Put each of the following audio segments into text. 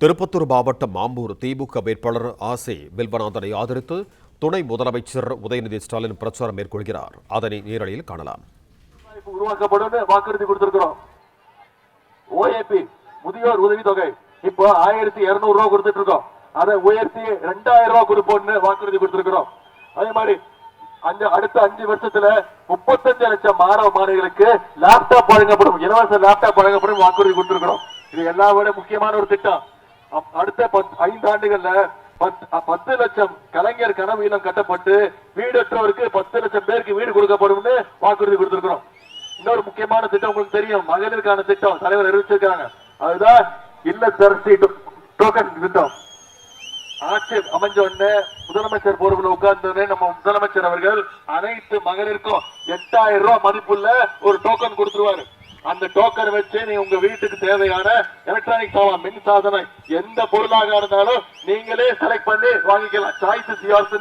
திருப்பத்தூர் மாவட்டம் மாம்பூர் திமுக வேட்பாளர் ஆசை வில்வநாதனை ஆதரித்து துணை முதலமைச்சர் உதயநிதி ஸ்டாலின் பிரச்சாரம் மேற்கொள்கிறார். அதனை நேரலையில் காணலாம். உருவாக்கப்படும் வாக்குறுதி கொடுத்திருக்கிறோம். ஓஏபி முதியோர் உதவி தொகை இப்போ 1200 ரூபாய் கொடுத்துட்டு இருக்கோம். அதை உயர்த்தி 2000 ரூபாய் கொடுப்போம்னு வாக்குறுதி கொடுத்திருக்கிறோம். அதே மாதிரி அடுத்த 5 வருஷத்துல 35 லட்சம் மாணவ மாணவிகளுக்கு லேப்டாப் வழங்கப்படும், இலவச லேப்டாப் வழங்கப்படும் வாக்குறுதி கொடுத்திருக்கிறோம். இது எல்லா விட முக்கியமான ஒரு திட்டம். அடுத்த 5 ஆண்டுகள்ல 10 லட்சம் கலைஞர் கனவு இல்லம் கட்டப்பட்டு வீடற்றவருக்கு 10 லட்சம் பேருக்கு வீடு கொடுக்கப்படும் வாக்குறுதி கொடுத்திருக்கிறோம். இன்னொரு முக்கியமான திட்டம் உங்களுக்கு தெரியும், மகளிருக்கான திட்டம் தலைவர் அறிவிச்சிருக்காங்க. அதுதான் இல்லத்தரசி டோக்கன் திட்டம். ஆட்சி அமைஞ்ச உடனே முதலமைச்சர் பொறுப்புல உட்கார்ந்து நம்ம முதலமைச்சர் அவர்கள் அனைத்து மகளிருக்கும் 8000 ரூபாய் மதிப்புள்ள ஒரு டோக்கன் கொடுத்துருவாரு. அந்த டோக்கன் வச்சு நீ உங்க வீட்டுக்கு தேவையான எலக்ட்ரானிக் சாமான், மின் சாதனம், எந்த பொருளாக இருந்தாலும் நீங்களே செலக்ட் பண்ணி வாங்கிக்கலாம். சாய்ஸ் இஸ் யோர்ஸ்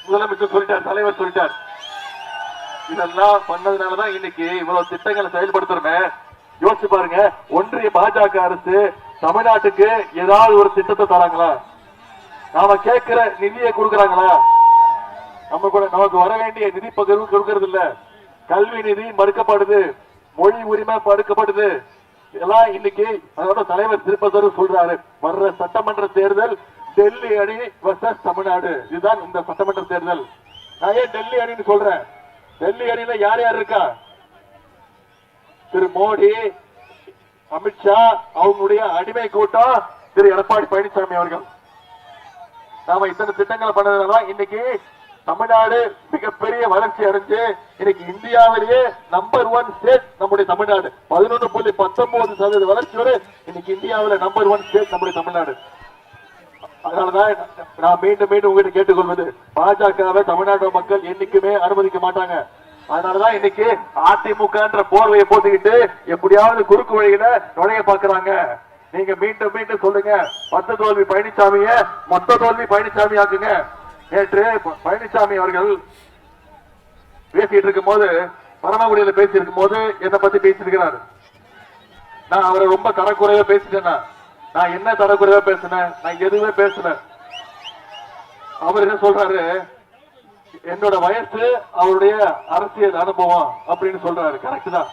முதலமைச்சர் சொல்லிட்டார், தலைவர் சொல்லிட்டார். இதெல்லாம் பண்ணதுனாலதான் இன்னைக்கு இவ்வளவு திட்டங்களை செயல்படுத்துறோமே. யோசிச்சு பாருங்க, ஒன்றிய பாஜக அரசு தமிழ்நாட்டுக்கு ஏதாவது ஒரு திட்டத்தை தராங்களா? நாம கேட்கிற நிதியை கொடுக்கறாங்களா? நமக்கு வர வேண்டிய நிதி பகிர்வு கொடுக்கறது இல்ல. கல்வி நிதி மறுக்கப்படுது, மொழி உரிமை மறுக்கப்படுது. இதெல்லாம் இன்னைக்கு அதோட தலைவர் திருப்பத்தூர் சொல்றாரு, வர்ற சட்டமன்ற தேர்தல் டெல்லி அணி வர்சஸ் தமிழ்நாடு. இதுதான் இந்த சட்டமன்ற தேர்தல். நான் ஏன் டெல்லி அணின்னு சொல்றேன்? டெல்லி அணியில யார் யார் இருக்கா? திரு மோடி, அமித்ஷா, அவங்களுடைய அடிமை கூட்டம் திரு எடப்பாடி பழனிசாமி அவர்கள். நாம இத்தனை திட்டங்களை பண்ணதுனால இன்னைக்கு தமிழ்நாடு மிகப்பெரிய வளர்ச்சி அடைஞ்சு இன்னைக்கு இந்தியாவிலேயே நம்பர் 1 ஸ்டேட் நம்முடைய தமிழ்நாடு. 11.19% வளர்ச்சி வரை இன்னைக்கு இந்தியாவில் நம்பர் 1 ஸ்டேட் நம்முடைய தமிழ்நாடு. அதனாலதான் நான் மீண்டும் மீண்டும் உங்ககிட்ட கேட்டுக்கொள்வது, பாஜகவை தமிழ்நாடு மக்கள் என்னைக்குமே அனுமதிக்க மாட்டாங்க. அதனாலதான் இன்னைக்கு அதிமுக போர்வையை போட்டுக்கிட்டு எப்படியாவது குறுக்கு வழியில நுழைய பாக்குறாங்க. நீங்க மீண்டும் மீண்டும் சொல்லுங்க, 10 தோல்வி பழனிசாமிய மொத்த தோல்வி பழனிசாமி ஆக்குங்க. நேற்று பழனிசாமி அவர்கள் பேசிட்டு இருக்கும் போது, பரமக்குடியில பேசி இருக்கும் போது என்னை பத்தி பேசியிருக்கிறார். நான் அவரை ரொம்ப தரக்குறைவா பேசிட்டேன்னா, நான் என்ன தரக்குறைவா பேசினேன்? நான் எதுவுமே பேசல. அவர் என்ன சொல்றாரு, என்னோட வயசு அவருடைய அரசியல் அனுபவம் அப்படின்னு சொல்றாரு. கரெக்ட் தான்.